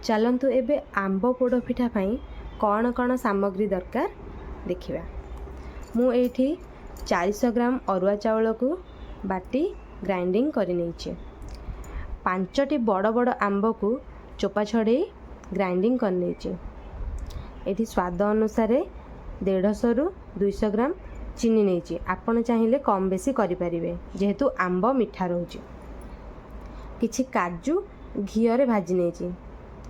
चलतु एबे आंब पोड़पिठा कौन कौन सामग्री दरकार देखिबा। मु एठी 400 ग्राम अरुआ चावल को बाटी ग्राइंडिंग करि नेछि। 5टी बड़ बड़ आंब को चोपा छड़े ग्राइंडिंग कर नेछि। एठी स्वाद अनुसार 150 रु 200 ग्राम चीनी नेछि। आपण चाहिए कम बेसी करि परिबे जेहेतु आंब मिठा रहउछि। किछि काजू घी रे भाजी नेछि।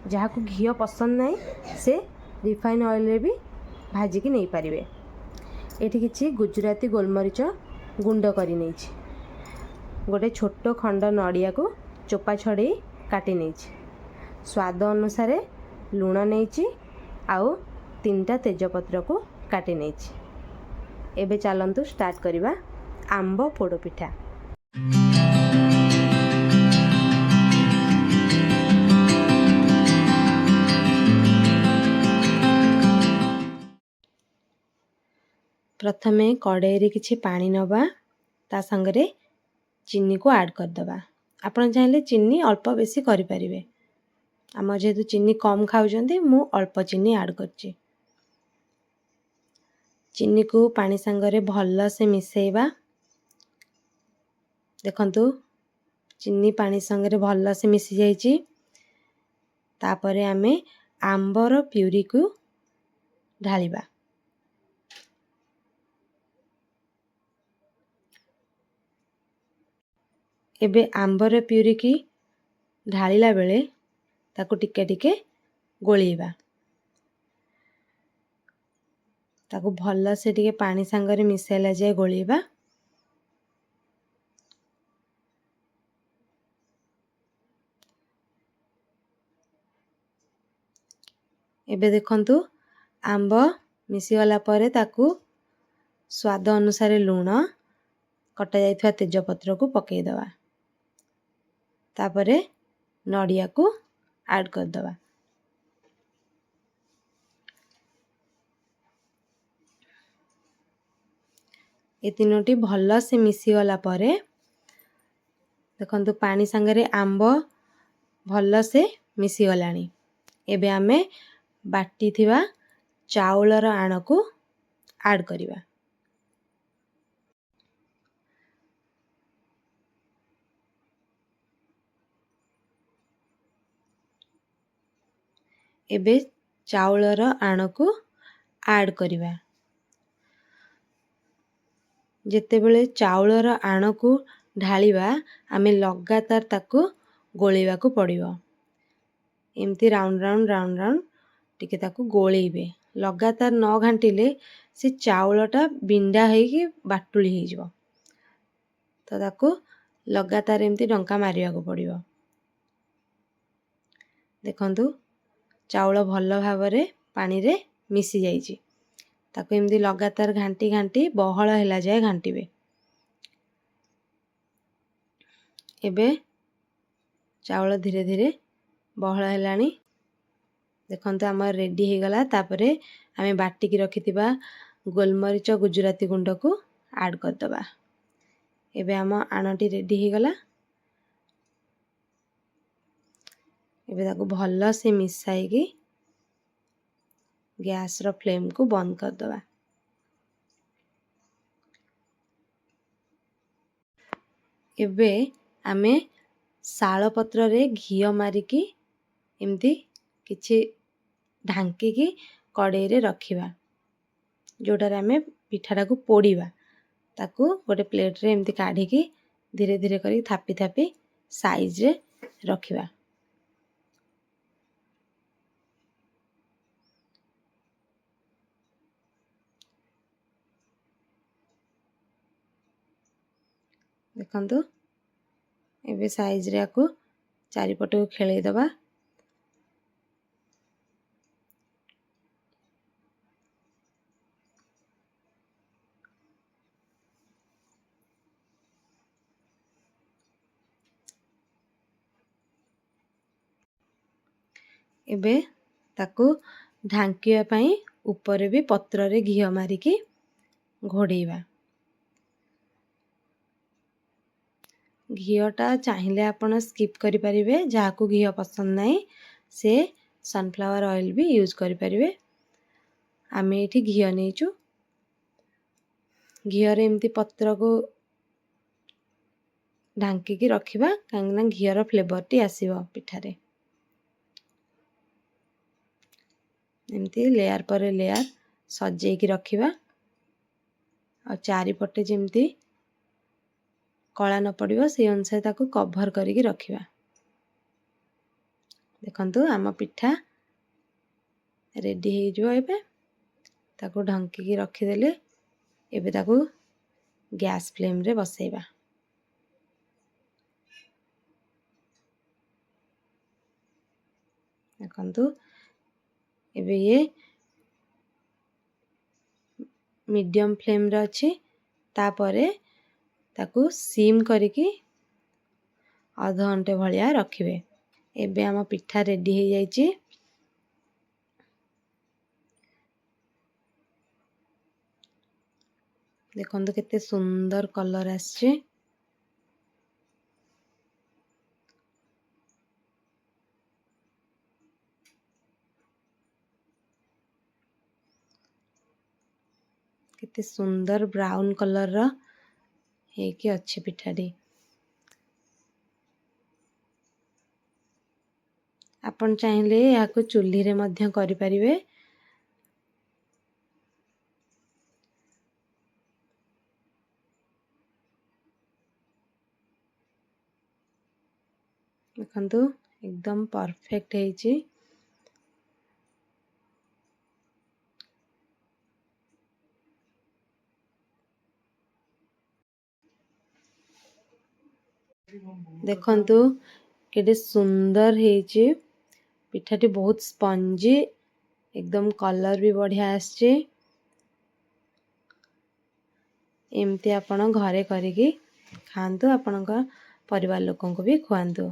जहाँ को घी पसंद नहीं से रिफाइन ऑयल रे भी भाजी की नहीं पारिबे। एठी किछि गुजराती गोलमरीच गुंड करि नेछि। गोटे छोट खंड नड़िया को चोपा छड़े काटी नेछि। स्वाद अनुसार लूण नेछि आउ 3टा तेजपत्र को काटी नेछि। एबे चलंतु स्टार्ट करिबा आंब पोड़पिठा। प्रथमे कड़ाई रे किछि पानी नबा ता संगरे चीनी को ऐड कर दबा। आपण चाहिले चीनी अल्प बेसी करि परिबे। आम जेहेतु चीनी कम खाउजंती मु अल्प चीनी ऐड करछि। चीनी को पानी संगरे भल्ला से मिसेइबा। देखंतु चीनी पानी संगरे भल्ला से मिसी जाइछि। तापरे आमे आंबर प्यूरी को ढालिबा। एबे आंबर प्यूरी की ढालिला बेले ताको टिके टिके गोळेइबा। ताको भल्ला से टिके पानी संगरे मिसेला जाय गोळेइबा। एबे देखंतु आंब मिसी गला परे ताकू स्वाद अनुसार लूण कटा जाइथवा तेजपत्र को पकेइ दबा। तापरे नड़िया को ऐड कर दबा। ए तीनोटी भल्ला से मिसी गला परे देखंतु पानी संगरे आंब भल्ला से मिसी गलानी। एबे आमे बाटी थिबा चाउलर आण को ऐड करिबा। एबे चाउलर आण को ऐड करिबा। जेते बेले चाउलर आण को ढालिबा आमे लगातार ताको गोळेबा को पड़िबो। एमती राउंड राउंड टिके ताको गोळेइबे। लगातार न घांटिले से चाउलटा बिंडा हेकी बाटुली हे जिवो। तो ताको लगातार एमती डंका मारिया को पड़िबो। देखंतु चाउल भल्ल भाबरे पानी रे मिसी जाइछि। ताको एमती लगातार घांटी घांटी बहळ हेला जाय घांटीबे। एबे चाउल धीरे धीरे बहळ हेलानी। देखंतु हमर रेडी हे गला। तापरे आमे बाटी की रखितिबा गोलमरीच गुजराती गुंड को ऐड कर दबा। एबे हम आनटी रेडी हे गला। एबे ताको भल्ला से मिसाई की गैस रो फ्लेम को बंद कर दबा। एबे आमे शाल पत्र रे घी मारिकी एमती किछि ढांकी की कड़ाई रे रखिबा। जोटारे आमे पिठाटा को पोड़ीबा। ताको गोटे प्लेट रे एमती काढ़ी की धीरे धीरे करी थापी थापी साइज रे रखिबा। देखंतु एबे साइज रे आको चारिपट को खेलई दबा। एबे ताको ढांकिया पई ऊपर भी पत्र रे घी मारिकी घोड़ेइबा। घीटा चाहिए आपण स्किप करि परिबे। जहाँ को घी पसंद नहीं से सनफ्लावर ऑयल भी यूज करें। आम ये घी नहींचु घी एमती पत्र को ढांकी रखा कहीं घीर फ्लेवर टी आसो पिठारे। एमती लेयर पर लेयर सजेकी रखिबा और चारिपटे जमती कला न पड़ो से अनुसार ताको कभर करके रखिबा। देखंतु आम पिठा रेडी हो जो एबे ताको ढंकी रखीदेले एबे ताको गैस फ्लेम रे बसेबा। देखंतु एबे ये मीडियम फ्लेम रे अच्छी तापरे ताकू सीम करिकी आधा घंटे भलिया रखिबे। एबे आम पिठा रेडी हो जाइए। देखंतु केते सुंदर कलर आछे। केते सुंदर ब्राउन कलर रा हेकी अच्छे पिठाटी। आपण चाहिले याको चुल्ही रे मध्य करि परिबे। देखंतु एकदम परफेक्ट हेची। देखंतु केते सुंदर हेची। पिठाटी बहुत स्पंजी एकदम कलर भी बढ़िया आछे। एमती आपण घरे करिकी खांतु आपणका परिवार लोकन को भी खुआंतु।